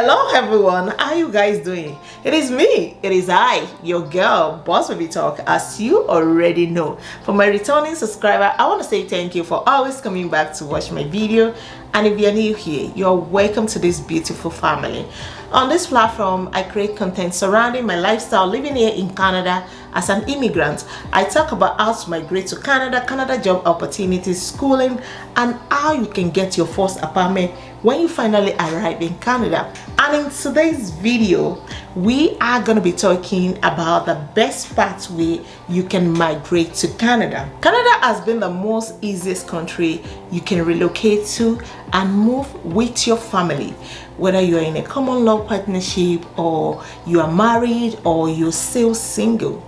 Hello everyone, how are you guys doing? It is me, it is I, your girl, Boss Baby Talk, as you already know. For my returning subscriber, I want to say thank you for always coming back to watch my video. And if you're new here, you're welcome to this beautiful family. On this platform, I create content surrounding my lifestyle living here in Canada as an immigrant. I talk about how to migrate to Canada job opportunities, schooling, and how you can get your first apartment when you finally arrive in Canada. And in today's video, we are going to be talking about the best pathway you can migrate to Canada. Canada has been the most easiest country you can relocate to and move with your family, whether you're in a common law partnership or you are married or you're still single.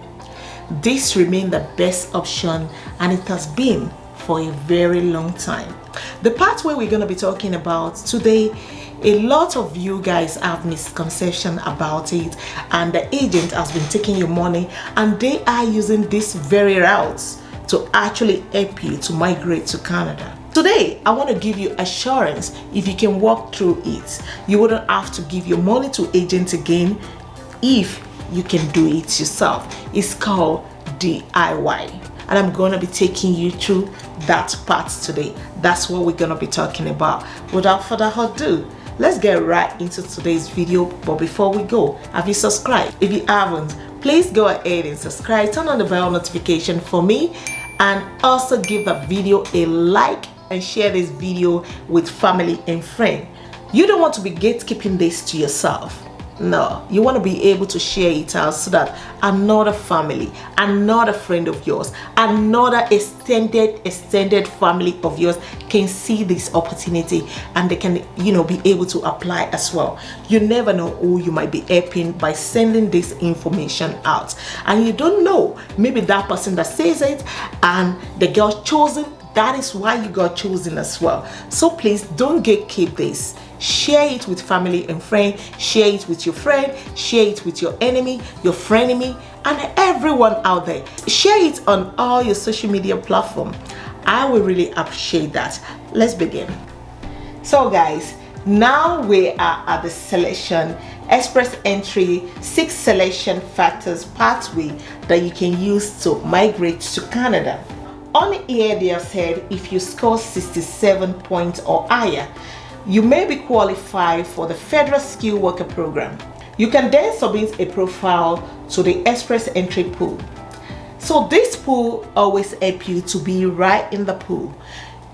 This remains the best option, and it has been for a very long time. The pathway we're going to be talking about today, a lot of you guys have misconception about it, and the agent has been taking your money and they are using this very routes to actually help you to migrate to Canada. Today, I want to give you assurance if you can walk through it. You wouldn't have to give your money to agents again if you can do it yourself. It's called DIY. And I'm going to be taking you through that part today. That's what we're going to be talking about. Without further ado, let's get right into today's video. But before we go, have you subscribed? If you haven't, please go ahead and subscribe. Turn on the bell notification for me, and also give the video a like and share this video with family and friends. You don't want to be gatekeeping this to yourself. No, you want to be able to share it out so that another family, another friend of yours, another extended family of yours can see this opportunity and they can, be able to apply as well. You never know who you might be helping by sending this information out. And you don't know, maybe that person that says it and the girl chosen, that is why you got chosen as well. So please don't gatekeep this. Share it with family and friends, share it with your friend, share it with your enemy, your frenemy, and everyone out there. Share it on all your social media platforms. I will really appreciate that. Let's begin. So guys, now we are at the selection express entry 6 selection factors pathway that you can use to migrate to Canada. On here they have said if you score 67 points or higher, you may be qualified for the Federal Skilled Worker Program. You can then submit a profile to the Express Entry pool. So this pool always helps you to be right in the pool.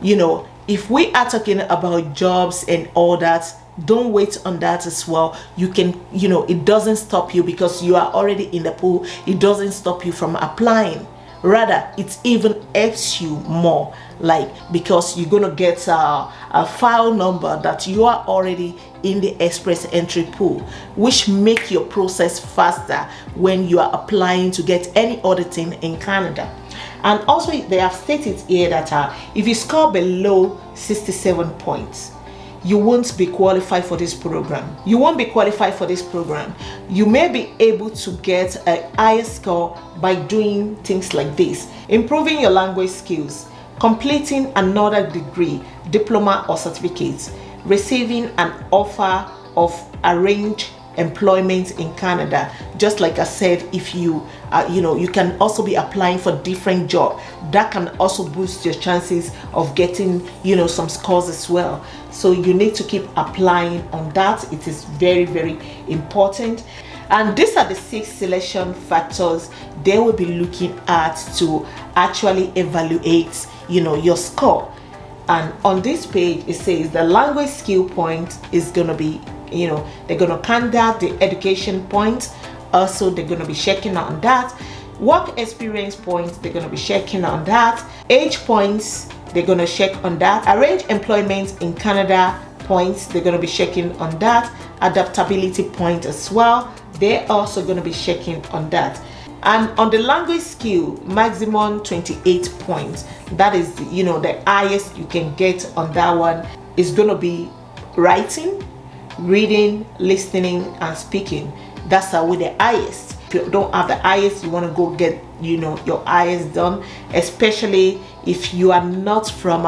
If we are talking about jobs and all that, don't wait on that as well. You can, it doesn't stop you because you are already in the pool. It doesn't stop you from applying. Rather, it even helps you more, because you're gonna get a file number that you are already in the express entry pool, which make your process faster when you are applying to get any other thing in Canada. And also they have stated here that if you score below 67 points, you won't be qualified for this program. You won't be qualified for this program. You may be able to get a higher score by doing things like this: improving your language skills, completing another degree, diploma or certificate, receiving an offer of arranged employment in Canada. Just like I said, if you you can also be applying for different jobs. That can also boost your chances of getting some scores as well. So you need to keep applying on that. It is very, very important. And these are the 6 selection factors they will be looking at to actually evaluate your score. And on this page it says the language skill point is going to be, they're going to count that, the education points also they're going to be checking on that, work experience points they're going to be checking on that, age points they're going to check on that, arranged employment in Canada points they're going to be checking on that, adaptability point as well they're also going to be checking on that. And on the language skill, maximum 28 points, that is the highest you can get on that one is going to be writing, reading, listening, and speaking. That's with the highest. If you don't have the highest, you want to go get your highest done, especially if you are not from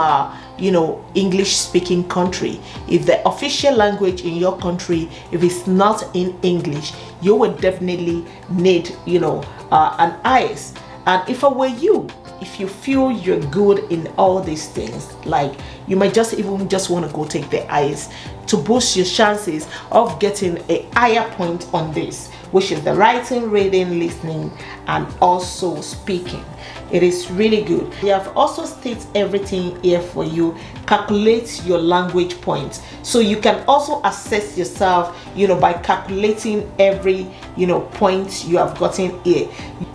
English speaking country, if the official language in your country, if it's not in English, you would definitely need an IELTS. And if I were you, if you feel you're good in all these things, like you might just want to go take the IELTS to boost your chances of getting a higher point on this, which is the writing, reading, listening, and also speaking. It is really good. They have also stated everything here for you. Calculate your language points, so you can also assess yourself by calculating every point you have gotten here.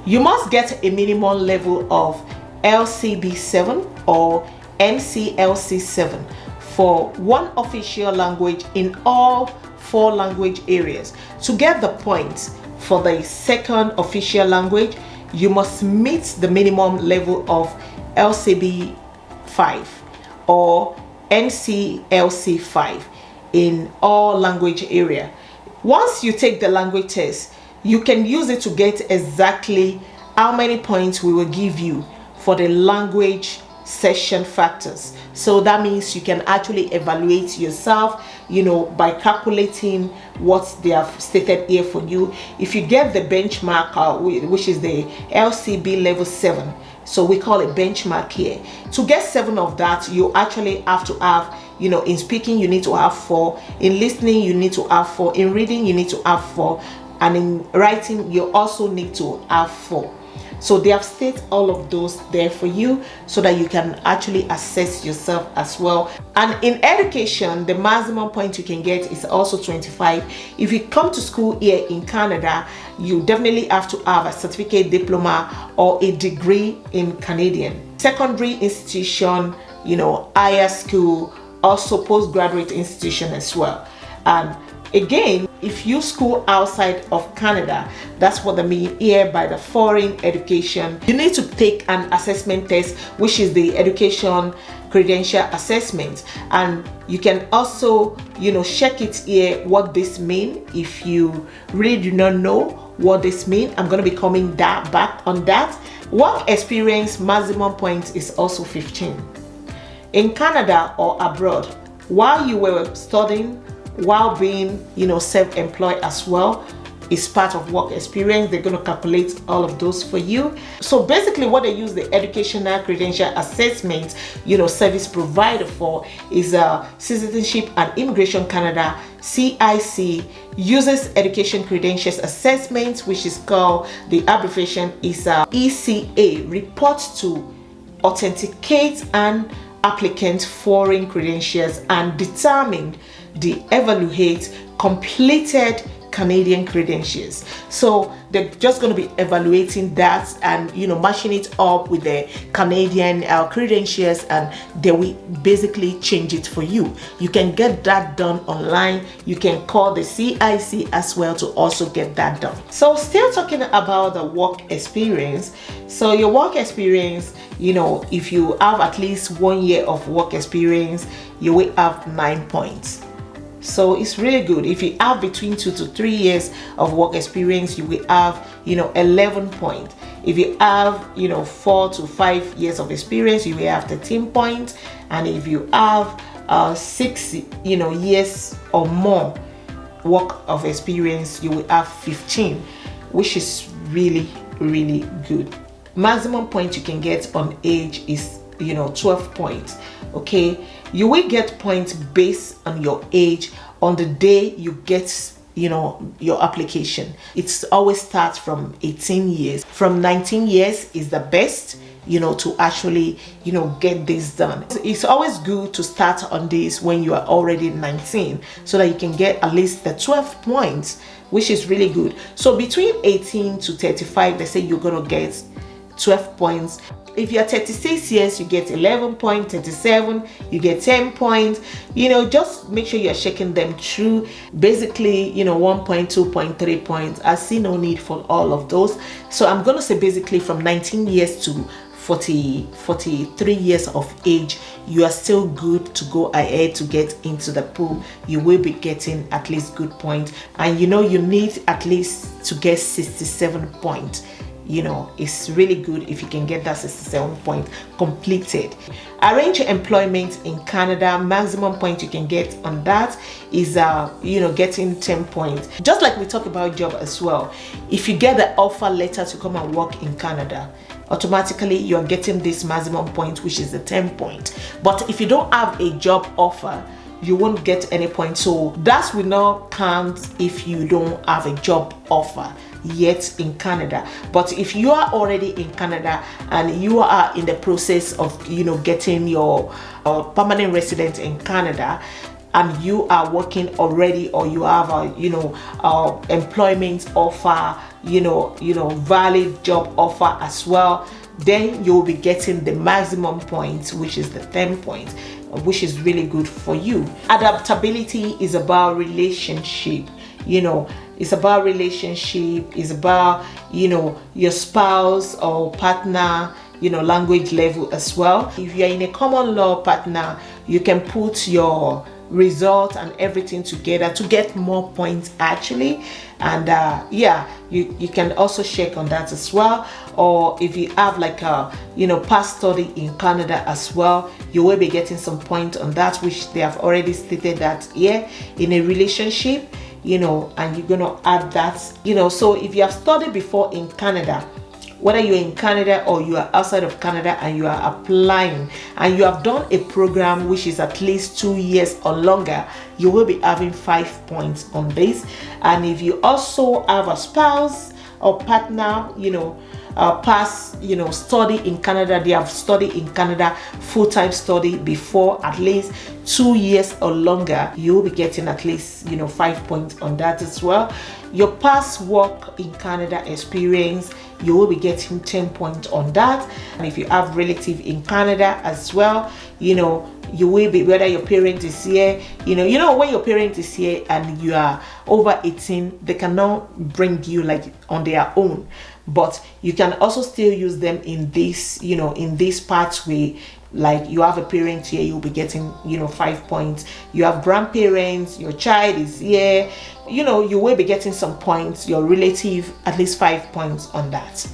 You must get a minimum level of LCB 7 or NCLC 7 for one official language in all 4 language areas. To get the points for the second official language, you must meet the minimum level of LCB 5 or NCLC 5 in all language area. Once you take the language test, you can use it to get exactly how many points we will give you for the language session factors. So that means you can actually evaluate yourself by calculating what they have stated here for you. If you get the benchmark, which is the LCB level 7, so we call it benchmark here, to get 7 of that, you actually have to have in speaking you need to have 4, in listening you need to have 4, in reading you need to have 4, and in writing you also need to have 4. So they have stated all of those there for you so that you can actually assess yourself as well. And in education, the maximum point you can get is also 25. If you come to school here in Canada, you definitely have to have a certificate, diploma, or a degree in Canadian. Secondary institution, higher school, also postgraduate institution as well. And again, if you school outside of Canada, that's what I mean here by the foreign education. You need to take an assessment test, which is the education credential assessment, and you can also check it here what this mean. If you really do not know what this mean, I'm going to be coming back on that. Work experience maximum point is also 15 in Canada or abroad. While you were studying, while being self-employed as well, is part of work experience. They're going to calculate all of those for you. So basically what they use the educational credential assessment service provider for is Citizenship and Immigration Canada, CIC, uses education credentials assessment, which is called, the abbreviation is ECA, reports to authenticate an applicant's foreign credentials and determine the evaluate completed Canadian credentials. So they're just going to be evaluating that and matching it up with the Canadian credentials, and they will basically change it for you. You can get that done online. You can call the CIC as well to also get that done. So still talking about the work experience. So your work experience, if you have at least 1 year of work experience, you will have 9 points. So it's really good. If you have between 2 to 3 years of work experience, you will have 11 points. If you have 4 to 5 years of experience, you will have 13 points. And if you have 6 years or more work of experience, you will have 15, which is really good. Maximum point you can get on age is 12 points. Okay, you will get points based on your age on the day you get your application. It's always starts from 18 years. From 19 years is the best to actually get this done. It's always good to start on this when you are already 19, so that you can get at least the 12 points, which is really good. So between 18 to 35, they say you're gonna get 12 points. If you're 36 years, you get 11 points. 37, you get 10 points. Just make sure you're checking them through. Basically 1 point, 2 point, 3 points. I see no need for all of those. So I'm gonna say basically from 19 years to 43 years of age, you are still good to go ahead to get into the pool. You will be getting at least good points, and you need at least to get 67 points it's really good if you can get that 67 point completed. Arrange employment in Canada, maximum point you can get on that is getting 10 points. Just like we talk about job as well, if you get the offer letter to come and work in Canada, automatically you're getting this maximum point, which is the 10 point. But if you don't have a job offer, you won't get any points, so that will not count if you don't have a job offer yet in Canada. But if you are already in Canada and you are in the process of getting your permanent resident in Canada, and you are working already, or you have a employment offer, valid job offer as well, then you'll be getting the maximum points, which is the 10 points, which is really good for you. Adaptability is about relationship. It's about relationship. It's about your spouse or partner, language level as well. If you're in a common law partner, you can put your result and everything together to get more points actually, and you can also check on that as well. Or if you have like a past study in Canada as well, you will be getting some points on that, which they have already stated that in a relationship, and you're gonna add that, so if you have studied before in Canada, whether you're in Canada or you are outside of Canada and you are applying and you have done a program which is at least 2 years or longer, you will be having 5 points on this. And if you also have a spouse or partner, past study in Canada, they have studied in Canada, full-time study before at least 2 years or longer, you will be getting at least 5 points on that as well. Your past work in Canada experience, you will be getting 10 points on that. And if you have relative in Canada as well, you will be, whether your parent is here, when your parent is here and you are over 18, they cannot bring you like on their own, but you can also still use them in this, in this pathway. Like you have a parent here, you'll be getting 5 points. You have grandparents, your child is here, you will be getting some points. Your relative, at least 5 points on that.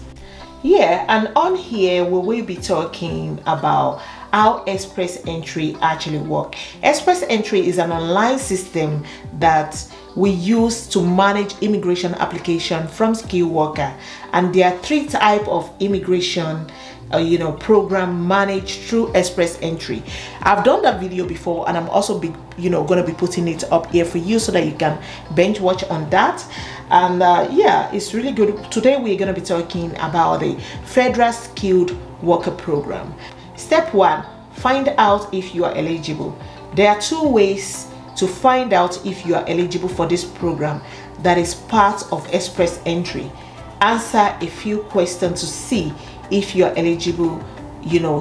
And on here we will be talking about how express entry actually work. Express entry is an online system that we use to manage immigration application from skilled worker, and there are 3 types of immigration program managed through express entry. I've done that video before, and I'm also going to be putting it up here for you so that you can bench watch on that. And it's really good. Today we're going to be talking about the Federal Skilled Worker Program. Step 1, find out if you are eligible. There are 2 ways to find out if you are eligible for this program that is part of express entry. Answer a few questions to see if you are eligible,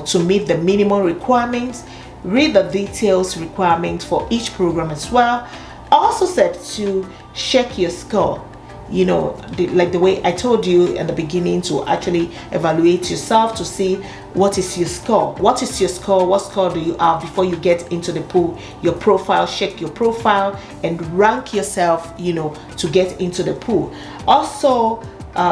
to meet the minimum requirements. Read the details requirements for each program as well. Also, step 2, check your score. Like the way I told you in the beginning, to actually evaluate yourself to see what is your score. What is your score? What score do you have before you get into the pool? Your profile, check your profile and rank yourself, to get into the pool. Also,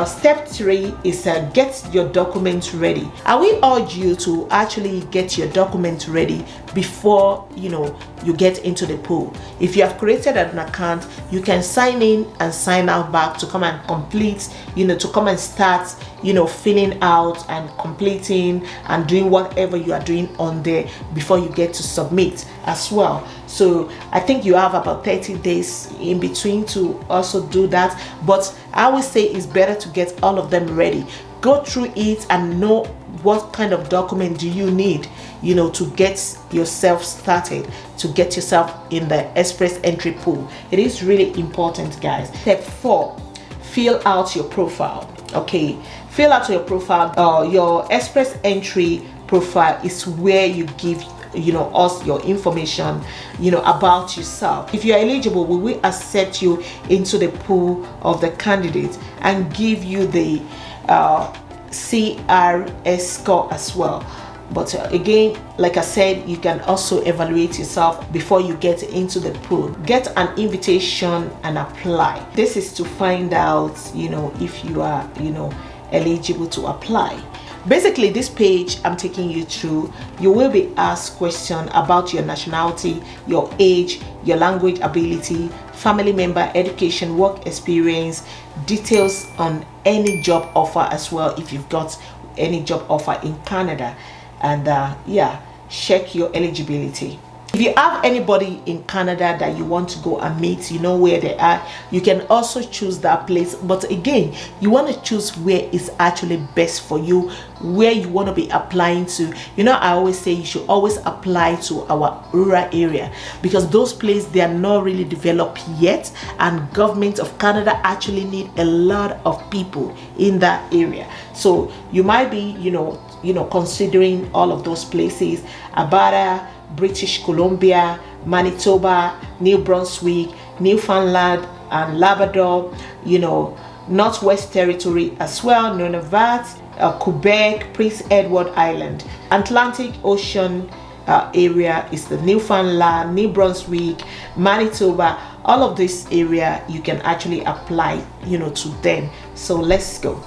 step 3 is get your documents ready. I will urge you to actually get your documents ready before you get into the pool. If you have created an account, you can sign in and sign out back to come and complete, to come and start filling out and completing and doing whatever you are doing on there before you get to submit as well. So I think you have about 30 days in between to also do that, but I would say it's better to get all of them ready. Go through it and know what kind of document do you need, to get yourself started, to get yourself in the express entry pool. It is really important, guys. Step 4, fill out your profile. Okay, fill out your profile. Your express entry profile is where you give us your information about yourself. If you are eligible, we will accept you into the pool of the candidates and give you the CRS score as well. But again, like I said, you can also evaluate yourself before you get into the pool. Get an invitation and apply. This is to find out if you are eligible to apply. Basically, this page I'm taking you through, you will be asked questions about your nationality, your age, your language ability, family member, education, work experience, details on any job offer as well if you've got any job offer in Canada, and yeah, check your eligibility. If you have anybody in Canada that you want to go and meet, you know where they are, you can also choose that place. But again, you want to choose where is actually best for you, where you want to be applying to. You know, I always say you should always apply to our rural area, because those places, they are not really developed yet, and government of Canada actually need a lot of people in that area. So you might be, you know, considering all of those places: Alberta, British Columbia, Manitoba, New Brunswick, Newfoundland and Labrador, you know, Northwest Territory as well, Nunavut, Quebec, Prince Edward Island. Atlantic Ocean area is the Newfoundland, New Brunswick, Manitoba. All of this area you can actually apply, you know, to them. So let's go.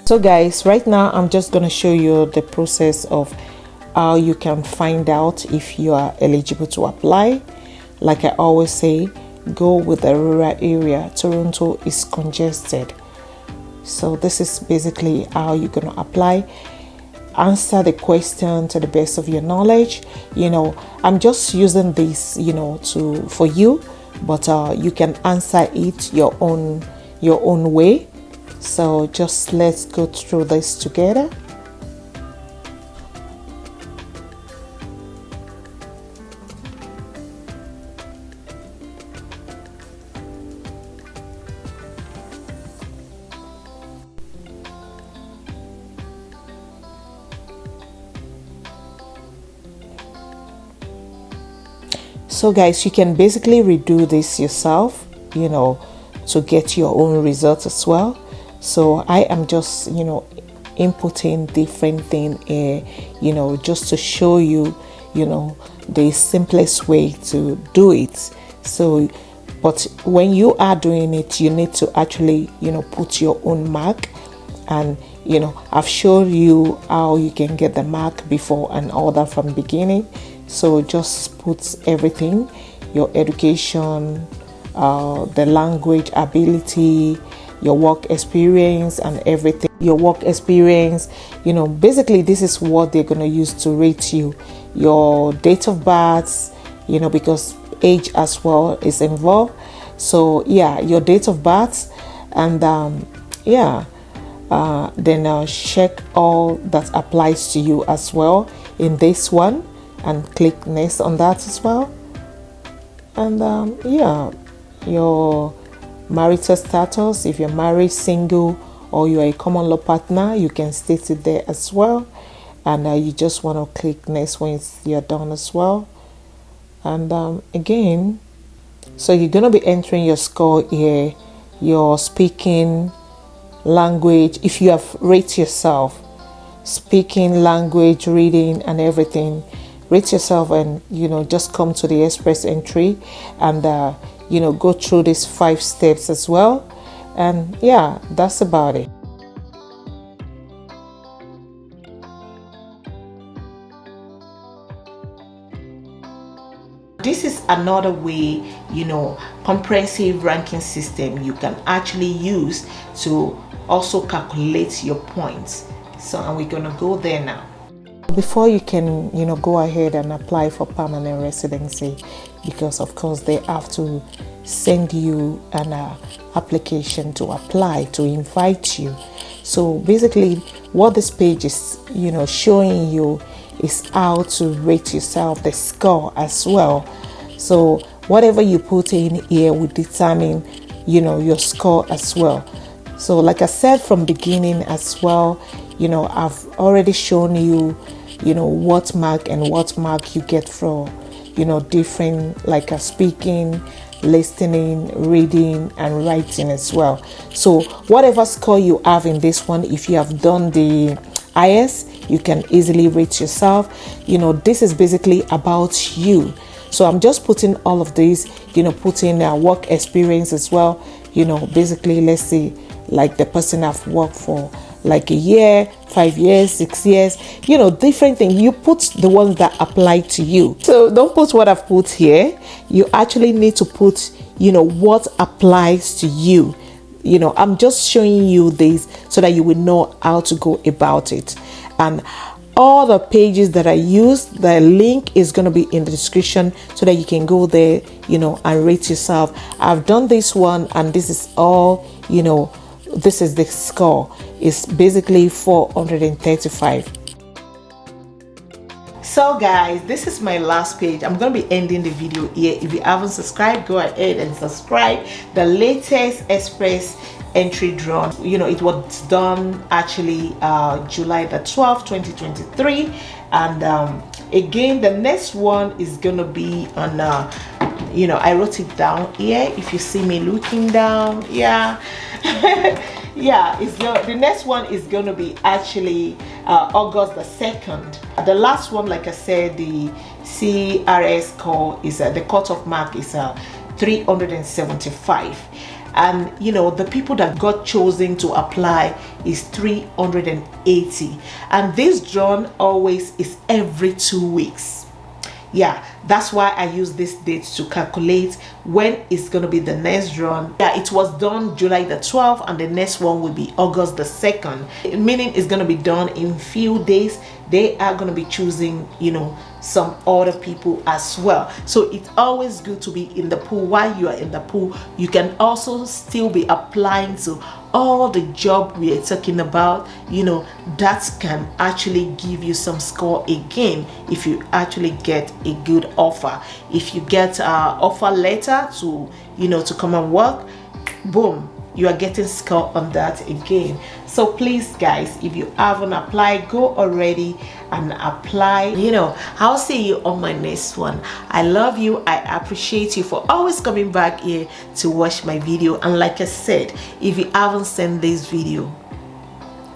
So guys, right now I'm just going to show you the process of how you can find out if you are eligible to apply. Like I always say, go with the rural area. Toronto is congested. So this is basically how you're going to apply. Answer the question to the best of your knowledge. You know, I'm just using this, you know, for you, but you can answer it your own way. So just let's go through this together. So guys, you can basically redo this yourself, you know, to get your own results as well. So I am just, you know, inputting different things here, you know, just to show you, you know, the simplest way to do it. So, but when you are doing it, you need to actually, you know, put your own mark. And, you know, I've showed you how you can get the mark before and all that from the beginning. So just put everything, your education, the language ability, your work experience and everything. Your work experience, you know, basically this is what they're going to use to rate you. Your date of birth, you know, because age as well is involved. So yeah, your date of birth, and yeah, then check all that applies to you as well in this one, and click next on that as well. And yeah, your marital status, if you're married, single, or you're a common law partner, you can state it there as well. And you just want to click next when you're done as well. And again, so you're going to be entering your score here, your speaking language, if you have rated yourself, speaking, language, reading and everything. Rate yourself, and you know, just come to the express entry and you know, go through these 5 steps as well. And yeah, that's about it. This is another way, you know, comprehensive ranking system you can actually use to also calculate your points. So, and we're gonna go there now. Before you can, you know, go ahead and apply for permanent residency, because of course they have to send you an application to apply, to invite you. So basically what this page is, you know, showing you is how to rate yourself, the score as well. So whatever you put in here will determine, you know, your score as well. So like I said from beginning as well, you know, I've already shown you, you know, what mark you get from, you know, different, like speaking, listening, reading and writing as well. So whatever score you have in this one, if you have done the IS, you can easily rate yourself. You know, this is basically about you. So I'm just putting all of these, you know, putting work experience as well. You know, basically, let's say like the person I've worked for like a year, 5 years, 6 years, you know, different things. You put the ones that apply to you. So don't put what I've put here. You actually need to put, you know, what applies to you. You know, I'm just showing you this so that you will know how to go about it. And all the pages that I used, the link is going to be in the description so that you can go there, you know, and rate yourself. I've done this one, and this is all, you know, this is the score. It's basically 435. So guys, this is my last page. I'm going to be ending the video here. If you haven't subscribed, go ahead and subscribe. The latest express entry drawn, you know, it was done actually July the 12th 2023, and again the next one is gonna be on you know, I wrote it down here. If you see me looking down, yeah. Yeah, the next one is gonna be actually August the 2nd. The last one, like I said, the CRS score is the cutoff mark is 375. And you know, the people that got chosen to apply is 380, and this drawn always is every 2 weeks. Yeah, that's why I use this date to calculate when it's going to be the next drawn. Yeah, it was done July the 12th, and the next one will be August the 2nd, meaning it's going to be done in few days. They are going to be choosing, you know, some other people as well. So it's always good to be in the pool. While you are in the pool, you can also still be applying to all the job we are talking about, you know, that can actually give you some score again if you actually get a good offer. If you get an offer letter to, you know, to come and work, boom, you are getting score on that again. So please guys, if you haven't applied, go already and apply. You know, I'll see you on my next one. I love you. I appreciate you for always coming back here to watch my video. And like I said, if you haven't sent this video,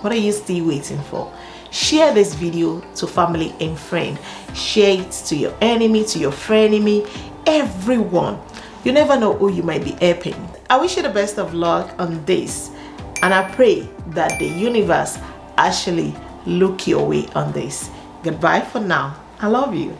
what are you still waiting for? Share this video to family and friend. Share it to your enemy, to your frenemy, everyone. You never know who you might be helping. I wish you the best of luck on this, and I pray that the universe actually look your way on this. Goodbye for now. I love you.